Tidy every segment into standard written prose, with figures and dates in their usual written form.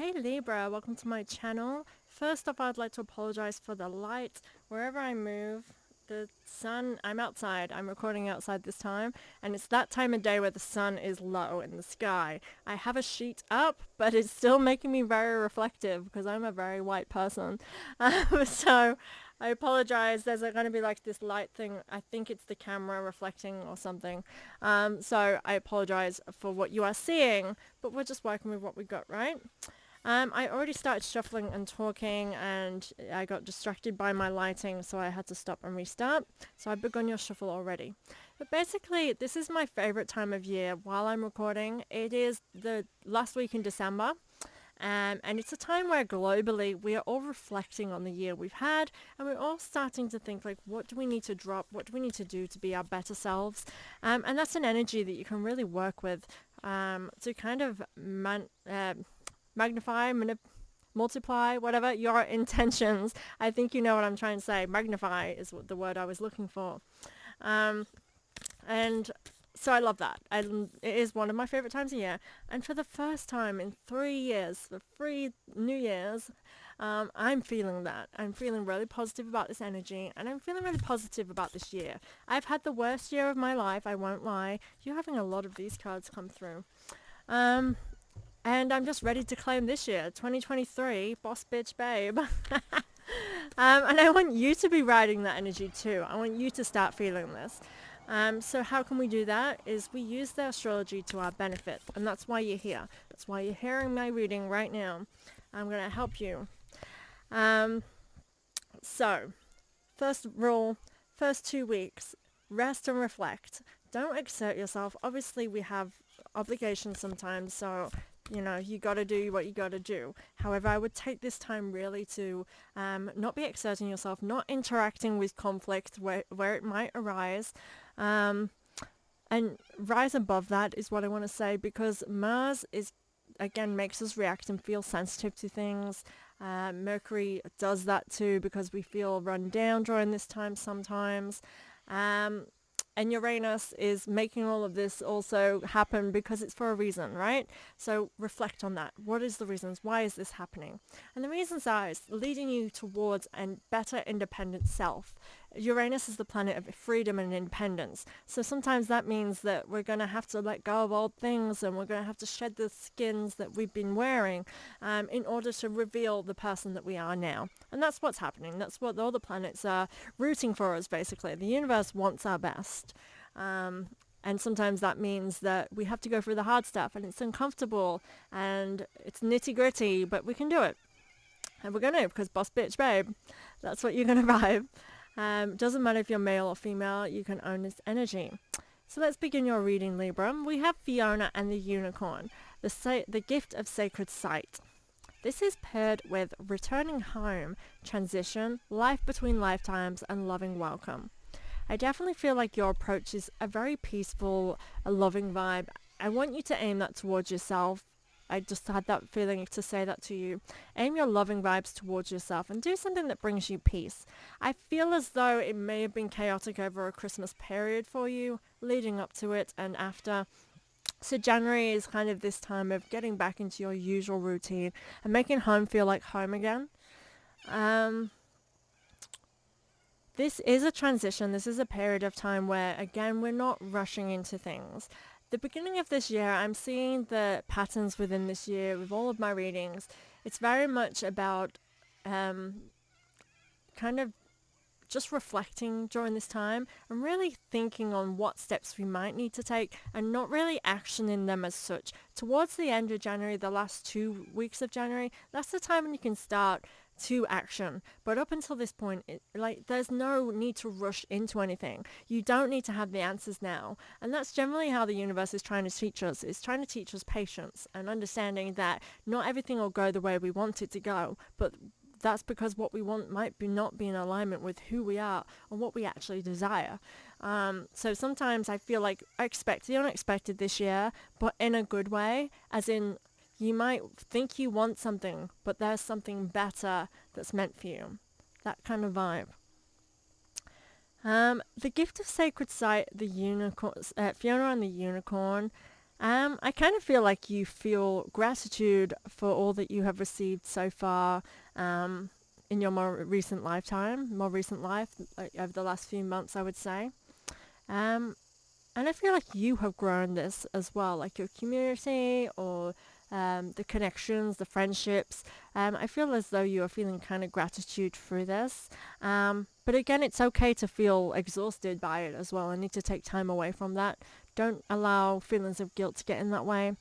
Hey Libra, welcome to my channel. First off, I'd like to apologize for the light. Wherever I move, the sun, I'm outside, I'm recording outside this time, and it's that time of day where the sun is low in the sky. I have a sheet up, but it's still making me very reflective because I'm a very white person. So I apologize. There's going to be like this light thing. I think it's the camera reflecting or something. So I apologize for what you are seeing, but we're just working with what we got, right? I already started shuffling and talking, and I got distracted by my lighting, so I had to stop and restart. So I've begun your shuffle already. But basically, this is my favorite time of year while I'm recording. It is the last week in December. And it's a time where globally we are all reflecting on the year we've had, and we're all starting to think like, what do we need to drop? What do we need to do to be our better selves? And that's an energy that you can really work with to kind of magnify, multiply, whatever your intentions. I think you know what I'm trying to say. Magnify is the word I was looking for. And so I love that. It is one of my favorite times of year. And for the first time in 3 years, for 3 New Years, I'm feeling that. I'm feeling really positive about this energy, and I'm feeling really positive about this year. I've had the worst year of my life, I won't lie. You're having a lot of these cards come through. And I'm just ready to claim this year, 2023, boss bitch babe. And I want you to be riding that energy too. I want you to start feeling this. So how can we do that? Is we use the astrology to our benefit. And that's why you're here. That's why you're hearing my reading right now. I'm going to help you. So, first rule, first 2 weeks, rest and reflect. Don't exert yourself. Obviously, we have obligations sometimes, so you got to do what you got to do. However, I would take this time really to not be exerting yourself, not interacting with conflict where it might arise, and rise above that is what I want to say, because Mars again makes us react and feel sensitive to things. Mercury does that too, because we feel run down during this time sometimes. And Uranus is making all of this also happen because it's for a reason, right? So reflect on that. What is the reasons? Why is this happening? And the reasons are it's leading you towards a better independent self. Uranus is the planet of freedom and independence. So sometimes that means that we're going to have to let go of old things, and we're going to have to shed the skins that we've been wearing in order to reveal the person that we are now. And that's what's happening. That's what all the planets are rooting for us, basically. The universe wants our best. And sometimes that means that we have to go through the hard stuff, and it's uncomfortable, and it's nitty gritty, but we can do it. And we're going to, because boss bitch babe, that's what you're going to vibe. Doesn't matter if you're male or female, you can own this energy. So let's begin your reading, Libra. We have Fiona and the Unicorn, the gift of sacred sight. This is paired with returning home, transition, life between lifetimes, and loving welcome. I definitely feel like your approach is a very peaceful, a loving vibe. I want you to aim that towards yourself. I just had that feeling to say that to you. Aim your loving vibes towards yourself and do something that brings you peace. I feel as though it may have been chaotic over a Christmas period for you, leading up to it and after. So January is kind of this time of getting back into your usual routine and making home feel like home again. This is a transition. This is a period of time where, again, we're not rushing into things. The beginning of this year, I'm seeing the patterns within this year with all of my readings. It's very much about kind of just reflecting during this time and really thinking on what steps we might need to take and not really actioning them as such. Towards the end of January, the last 2 weeks of January, that's the time when you can start to action. But up until this point, there's no need to rush into anything. You don't need to have the answers now. And that's generally how the universe is trying to teach us. It's trying to teach us patience and understanding that not everything will go the way we want it to go, but that's because what we want might not be in alignment with who we are and what we actually desire. So sometimes I feel like I expect the unexpected this year, but in a good way, as in you might think you want something, but there's something better that's meant for you. That kind of vibe. The gift of sacred sight, the unicorn, Fiona and the Unicorn. I kind of feel like you feel gratitude for all that you have received so far in your more recent life, like over the last few months, I would say. Um, and I feel like you have grown this as well, like your community or the connections, the friendships. I feel as though you are feeling kind of gratitude through this. But again, it's okay to feel exhausted by it as well. I need to take time away from that. Don't allow feelings of guilt to get in that way.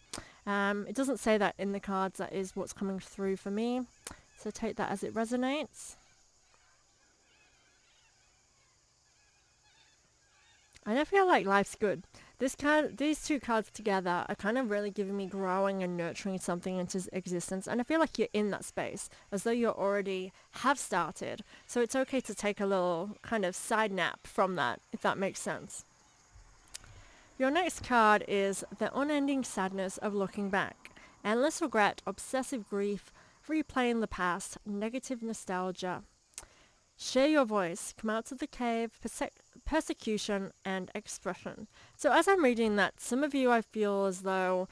It doesn't say that in the cards. That is what's coming through for me. So take that as it resonates. And I feel like life's good. These two cards together are kind of really giving me growing and nurturing something into existence. And I feel like you're in that space, as though you already have started. So it's okay to take a little kind of side nap from that, if that makes sense. Your next card is the unending sadness of looking back. Endless regret, obsessive grief, replaying the past, negative nostalgia. Share your voice, come out to the cave, persecution, and expression. So as I'm reading that, some of you I feel as though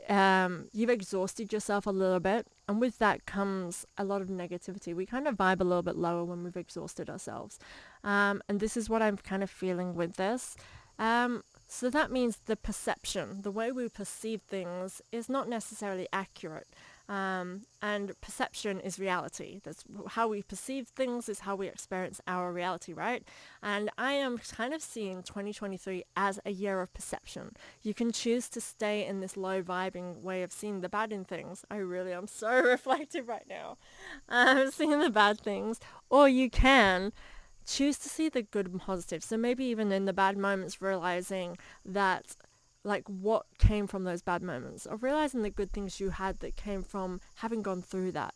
you've exhausted yourself a little bit, and with that comes a lot of negativity. We kind of vibe a little bit lower when we've exhausted ourselves. And this is what I'm kind of feeling with this. So that means the perception, the way we perceive things is not necessarily accurate. And perception is reality. That's how we perceive things, is how we experience our reality, right? And I am kind of seeing 2023 as a year of perception. You can choose to stay in this low vibing way of seeing the bad in things. I really am so reflective right now. Seeing the bad things. Or you can choose to see the good and positive. So maybe even in the bad moments, realizing that like what came from those bad moments, or realizing the good things you had that came from having gone through that.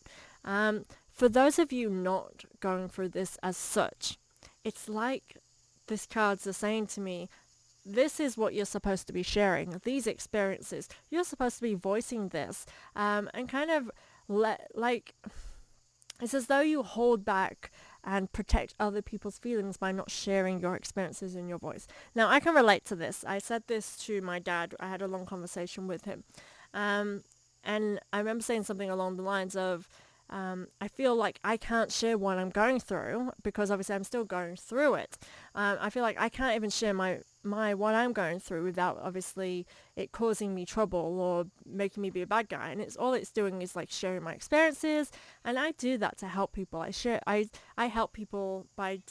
For those of you not going through this as such, it's like this cards are saying to me, this is what you're supposed to be sharing, these experiences. You're supposed to be voicing this, and kind of it's as though you hold back and protect other people's feelings by not sharing your experiences in your voice. Now, I can relate to this. I said this to my dad. I had a long conversation with him. And I remember saying something along the lines of, I feel like I can't share what I'm going through because obviously I'm still going through it. I feel like I can't even share my what I'm going through without obviously it causing me trouble or making me be a bad guy. And it's doing is like sharing my experiences, and I do that to help people. I help people by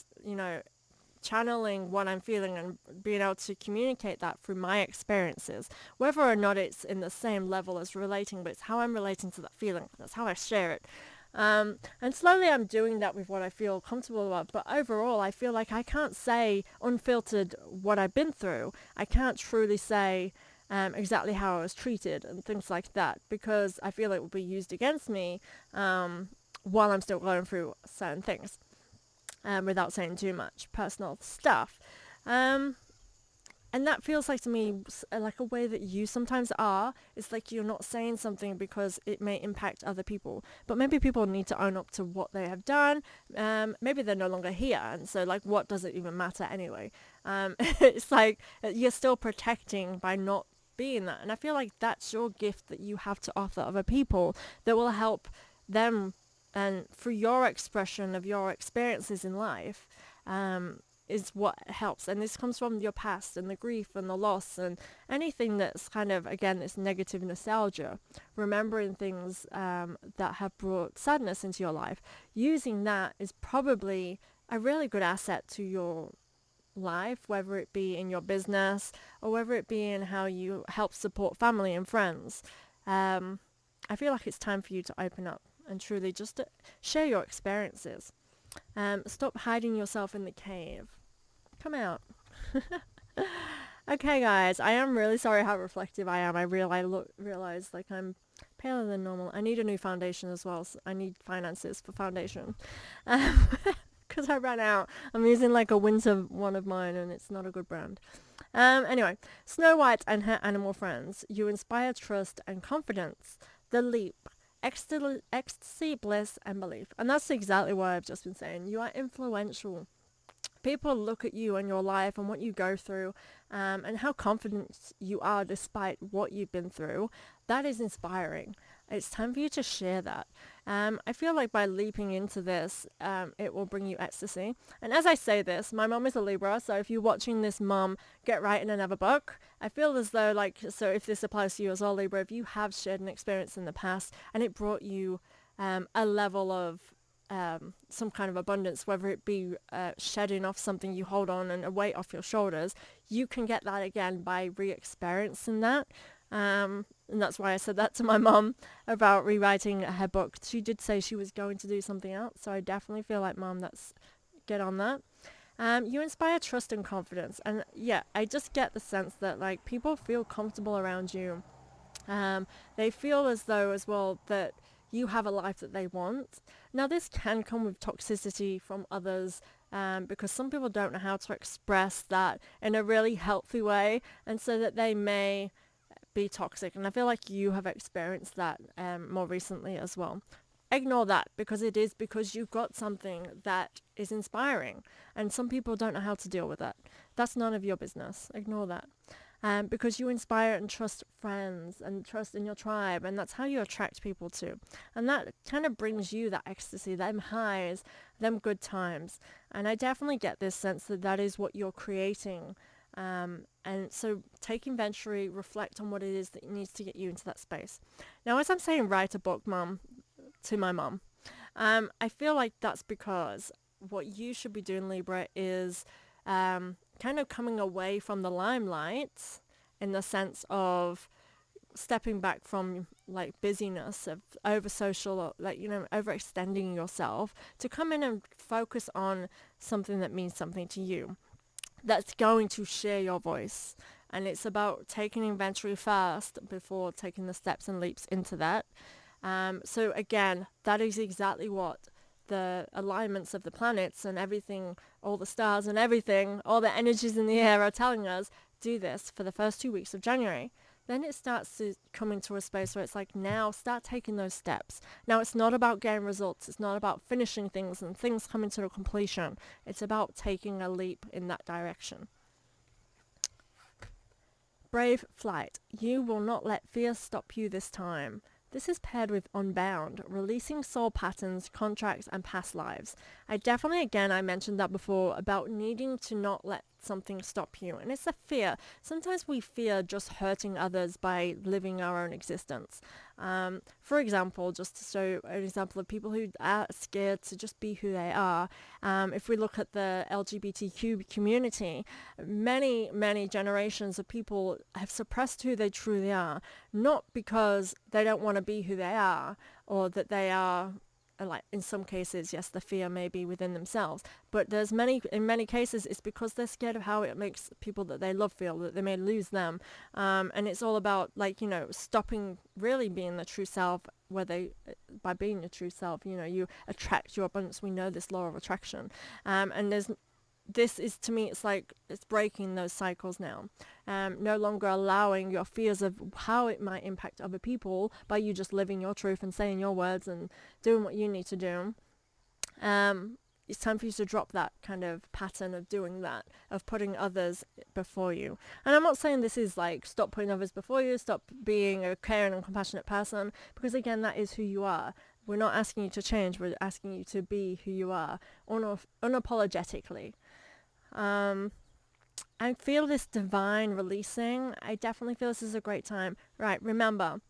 channeling what I'm feeling and being able to communicate that through my experiences, whether or not it's in the same level as relating, but it's how I'm relating to that feeling. That's how I share it. And slowly I'm doing that with what I feel comfortable about. But overall, I feel like I can't say unfiltered what I've been through. I can't truly say exactly how I was treated and things like that, because I feel it will be used against me while I'm still going through certain things. Without saying too much personal stuff. And that feels like to me like a way that you sometimes are. It's like you're not saying something because it may impact other people. But maybe people need to own up to what they have done. Maybe they're no longer here. And so like what does it even matter anyway? It's like you're still protecting by not being that. And I feel like that's your gift that you have to offer other people that will help them, and through your expression of your experiences in life is what helps. And this comes from your past and the grief and the loss and anything that's kind of, again, this negative nostalgia, remembering things that have brought sadness into your life. Using that is probably a really good asset to your life, whether it be in your business or whether it be in how you help support family and friends. I feel like it's time for you to open up and truly just share your experiences. Stop hiding yourself in the cave. Come out. Okay, guys, I am really sorry how reflective I am. I realize like I'm paler than normal. I need a new foundation as well. So I need finances for foundation. Because I ran out. I'm using like a winter one of mine and it's not a good brand. Anyway, Snow White and her animal friends. You inspire trust and confidence. The leap. Ecstasy, bliss, and belief. And that's exactly what I've just been saying. You are influential. people look at you and your life and what you go through, and how confident you are despite what you've been through, that is inspiring. It's time for you to share that. I feel like by leaping into this, it will bring you ecstasy. And as I say this, my mom is a Libra, so if you're watching this, mom, get writing another book. I feel as though, like, so if this applies to you as well, Libra, if you have shared an experience in the past and it brought you a level of some kind of abundance, whether it be shedding off something you hold on and a weight off your shoulders, you can get that again by re-experiencing that. And that's why I said that to my mom about rewriting her book. She did say she was going to do something else, so I definitely feel like, mom, that's get on that. You inspire trust and confidence, and yeah, I just get the sense that like people feel comfortable around you. They feel as though as well that you have a life that they want. Now this can come with toxicity from others, because some people don't know how to express that in a really healthy way, and so that they may be toxic. And I feel like you have experienced that more recently as well. Ignore that, because it is because you've got something that is inspiring, and some people don't know how to deal with that. That's none of your business. Ignore that. Because you inspire and trust friends and trust in your tribe, and that's how you attract people too. And that kind of brings you that ecstasy, them highs, them good times. And I definitely get this sense that that is what you're creating. And so take inventory, reflect on what it is that needs to get you into that space. Now, as I'm saying, write a book, mum, to my mum, I feel like that's because what you should be doing, Libra, is kind of coming away from the limelight in the sense of stepping back from like busyness of over social, or like, you know, overextending yourself, to come in and focus on something that means something to you, that's going to share your voice. And it's about taking inventory first before taking the steps and leaps into that. So again, that is exactly what the alignments of the planets and everything, all the stars and everything, all the energies in the air are telling us. Do this for the first 2 weeks of January. Then it starts to come into a space where it's like, now start taking those steps. Now it's not about getting results. It's not about finishing things and things coming to a completion. It's about taking a leap in that direction. Brave flight. You will not let fear stop you this time. This is paired with Unbound, releasing soul patterns, contracts, and past lives. I definitely, again, I mentioned that before about needing to not let something stop you. And it's a fear. Sometimes we fear just hurting others by living our own existence. For example, just to show an example of people who are scared to just be who they are, if we look at the LGBTQ community, many generations of people have suppressed who they truly are, not because they don't want to be who they are, or that they are, like in some cases, yes, the fear may be within themselves, but in many cases it's because they're scared of how it makes people that they love feel, that they may lose them, and it's all about, like, you know, stopping really being the true self, by being your true self, you know, you attract your abundance. We know this law of attraction, and this is, to me, it's like it's breaking those cycles now. No longer allowing your fears of how it might impact other people by you just living your truth and saying your words and doing what you need to do. It's time for you to drop that kind of pattern of doing that, of putting others before you. And I'm not saying this is like stop putting others before you, stop being a caring and compassionate person, because again, that is who you are. We're not asking you to change, we're asking you to be who you are, unapologetically. I feel this divine releasing. I definitely feel this is a great time. Right, remember,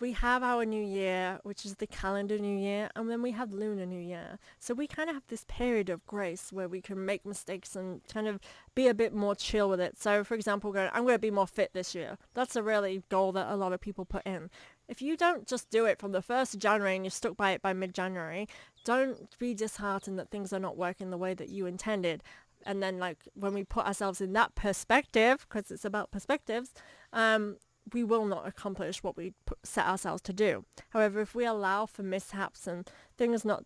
we have our new year, which is the calendar new year, and then we have lunar new year. So we kind of have this period of grace where we can make mistakes and kind of be a bit more chill with it. So for example, I'm going to be more fit this year. That's a really goal that a lot of people put in. If you don't just do it from the 1st of January and you're stuck by it by mid-January, don't be disheartened that things are not working the way that you intended. And then, like, when we put ourselves in that perspective, because it's about perspectives, we will not accomplish what we set ourselves to do. However, if we allow for mishaps and things not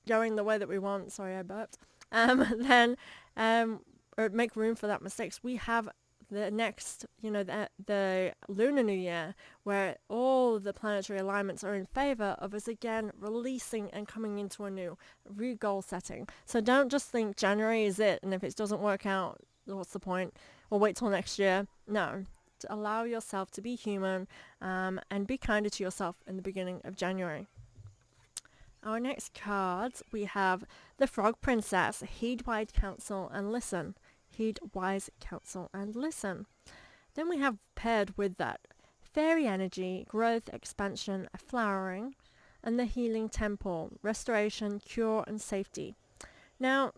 going the way that we want, sorry I burped, then or make room for that mistakes, we have the next, the lunar new year, where all the planetary alignments are in favor of us again releasing and coming into a new goal setting. So don't just think January is it, and if it doesn't work out, what's the point? Or wait till next year. No. To allow yourself to be human, and be kinder to yourself in the beginning of January. Our next cards, we have the Frog Princess. Heed wise counsel and listen. Heed wise counsel and listen. Then we have paired with that fairy energy, growth, expansion, flowering, and the healing temple, restoration, cure, and safety. Now,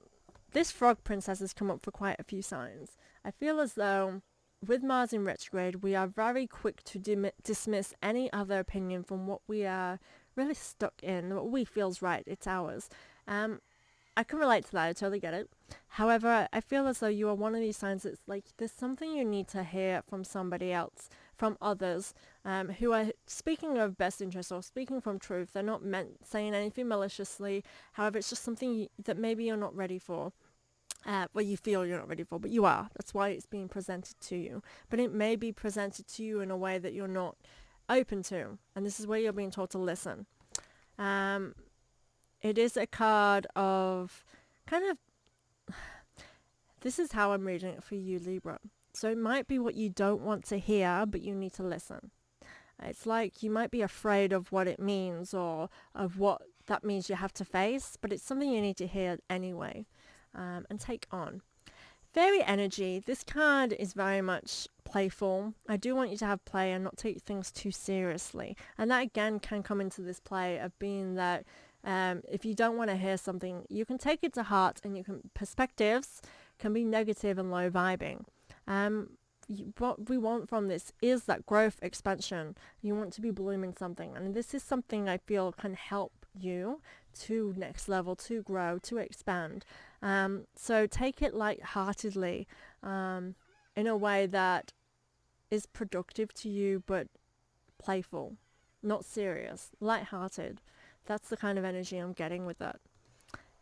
this Frog Princess has come up for quite a few signs. I feel as though with Mars in retrograde, we are very quick to dismiss any other opinion from what we are really stuck in, what we feels right, it's ours. I can relate to that, I totally get it. However, I feel as though you are one of these signs that's like, there's something you need to hear from somebody else, from others, who are speaking of best interest or speaking from truth. They're not saying anything maliciously. However, it's just something that maybe you're not ready for. Well, you feel you're not ready for, but you are. That's why it's being presented to you. But it may be presented to you in a way that you're not open to. And this is where you're being told to listen. It is a card of kind of... This is how I'm reading it for you, Libra. So it might be what you don't want to hear, but you need to listen. It's like you might be afraid of what it means or of what that means you have to face, but it's something you need to hear anyway. And take on. Fairy energy. This card is very much playful. I do want you to have play and not take things too seriously. And that again can come into this play of being that if you don't want to hear something, you can take it to heart, and perspectives can be negative and low vibing. What we want from this is that growth, expansion. You want to be blooming something, and this is something I feel can help you to next level, to grow, to expand. So take it light-heartedly, in a way that is productive to you, but playful, not serious, light-hearted. That's the kind of energy I'm getting with that.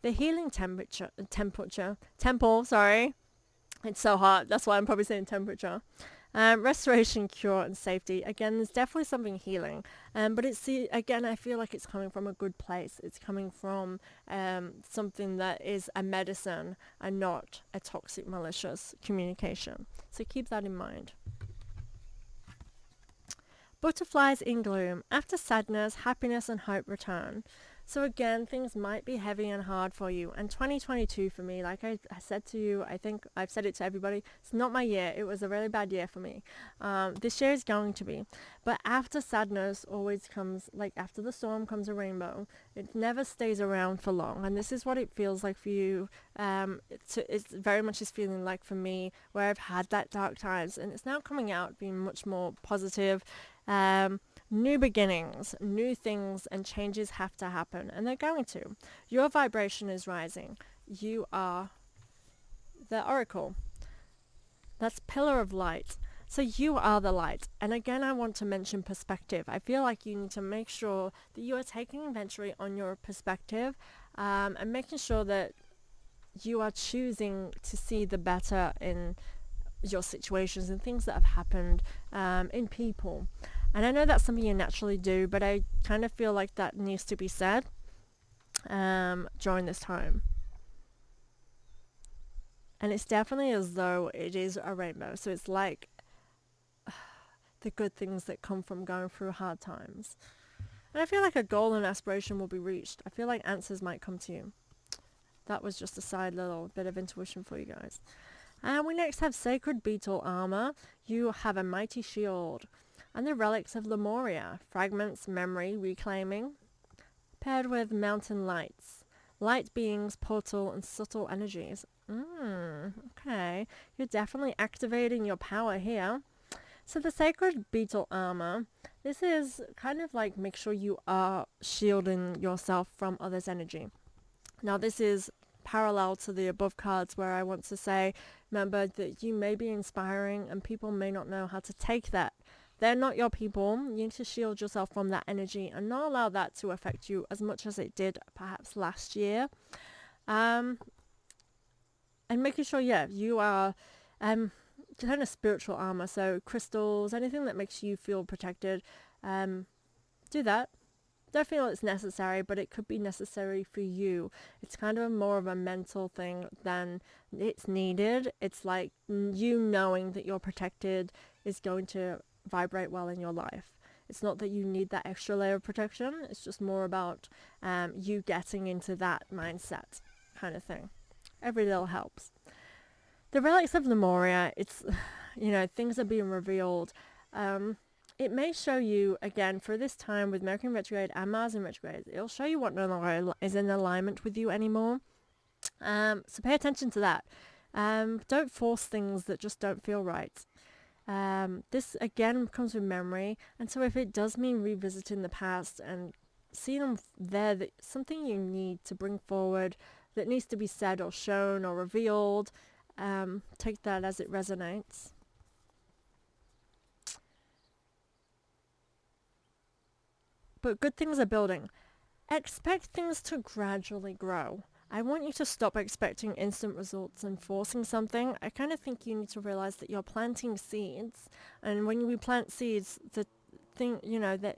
The healing temple, sorry. It's so hot. That's why I'm probably saying temperature. Restoration, cure, and safety. Again, there's definitely something healing. But again, I feel like it's coming from a good place. It's coming from something that is a medicine and not a toxic, malicious communication. So keep that in mind. Butterflies in gloom. After sadness, happiness and hope return. So again, things might be heavy and hard for you. And 2022 for me, like I said to you, I think I've said it to everybody, it's not my year. It was a really bad year for me. This year is going to be. But after sadness always comes, like after the storm comes a rainbow. It never stays around for long. And this is what it feels like for you. It's very much is feeling like for me, where I've had that dark times. And it's now coming out being much more positive. New beginnings, new things and changes have to happen, and they're going to. Your vibration is rising. You are the oracle. That's pillar of light. So you are the light. And again, I want to mention perspective. I feel like you need to make sure that you are taking inventory on your perspective, and making sure that you are choosing to see the better in your situations and things that have happened in people. And I know that's something you naturally do, but I kind of feel like that needs to be said during this time. And it's definitely as though it is a rainbow. So it's like the good things that come from going through hard times. And I feel like a goal and aspiration will be reached. I feel like answers might come to you. That was just a side little bit of intuition for you guys. And we next have Sacred Beetle Armor. You have a mighty shield. And the relics of Lemuria, fragments, memory, reclaiming, paired with mountain lights, light beings, portal, and subtle energies. Okay, you're definitely activating your power here. So the Sacred Beetle Armor, this is kind of like make sure you are shielding yourself from others' energy. Now this is parallel to the above cards where I want to say, remember that you may be inspiring and people may not know how to take that. They're not your people. You need to shield yourself from that energy and not allow that to affect you as much as it did perhaps last year. And making sure, you are kind of spiritual armor. So crystals, anything that makes you feel protected, do that. Don't feel it's necessary, but it could be necessary for you. It's kind of more of a mental thing than it's needed. It's like you knowing that you're protected is going to vibrate well in your life. It's not that you need that extra layer of protection. It's just more about you getting into that mindset kind of thing. Every little helps. The relics of Lemuria, it's, things are being revealed. It may show you, again, for this time with Mercury in retrograde and Mars in retrograde, it'll show you what no longer is in alignment with you anymore. So pay attention to that. Don't force things that just don't feel right. This, again, comes with memory. And so if it does mean revisiting the past and seeing them there, that something you need to bring forward that needs to be said or shown or revealed, take that as it resonates. But good things are building. Expect things to gradually grow. I want you to stop expecting instant results and forcing something. I kind of think you need to realize that you're planting seeds. And when we plant seeds, the thing, that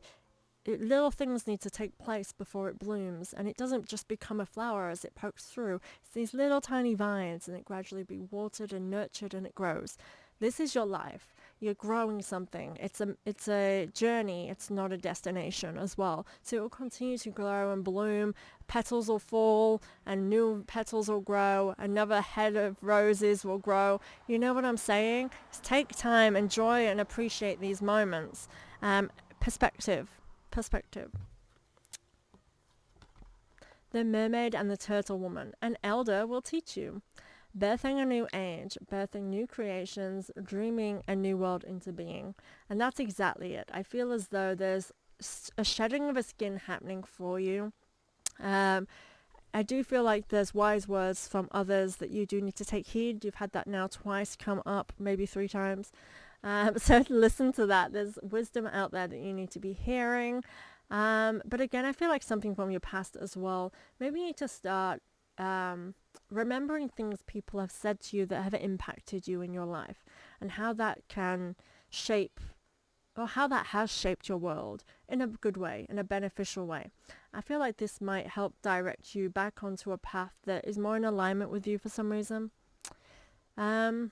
little things need to take place before it blooms. And it doesn't just become a flower as it pokes through. It's these little tiny vines, and it gradually be watered and nurtured, and it grows. This is your life. You're growing something. It's a journey. It's not a destination as well. So it will continue to grow and bloom. Petals will fall and new petals will grow. Another head of roses will grow. You know what I'm saying? Just take time, enjoy and appreciate these moments. Perspective. The Mermaid and the Turtle Woman. An elder will teach you. Birthing a new age, birthing new creations, dreaming a new world into being. And that's exactly it. I feel as though there's a shedding of a skin happening for you. I do feel like there's wise words from others that you do need to take heed. You've had that now twice come up, maybe 3 times. So listen to that. There's wisdom out there that you need to be hearing. But again, I feel like something from your past as well. Maybe you need to start remembering things people have said to you that have impacted you in your life, and how that can shape, or how that has shaped your world in a good way, in a beneficial way. I feel like this might help direct you back onto a path that is more in alignment with you for some reason. But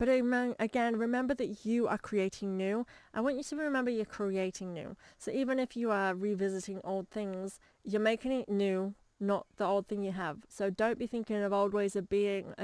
again, remember that you are creating new. I want you to remember you're creating new. So even if you are revisiting old things, you're making it new, not the old thing you have. So don't be thinking of old ways of doing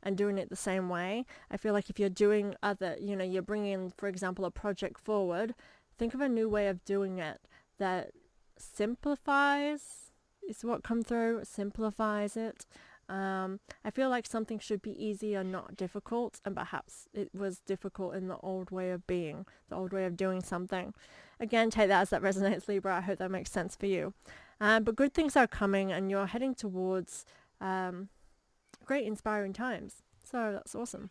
and doing it the same way. I feel like if you're doing you're bringing, for example, a project forward, think of a new way of doing it that simplifies, is what come through, simplifies it. I feel like something should be easy and not difficult, and perhaps it was difficult in the old way of being, the old way of doing something. Again, take that as that resonates, Libra. I hope that makes sense for you. But good things are coming, and you're heading towards great inspiring times. So that's awesome.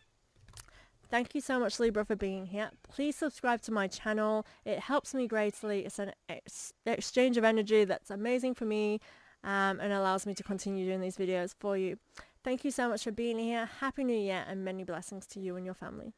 Thank you so much, Libra, for being here. Please subscribe to my channel. It helps me greatly. It's an exchange of energy that's amazing for me, and allows me to continue doing these videos for you. Thank you so much for being here. Happy New Year, and many blessings to you and your family.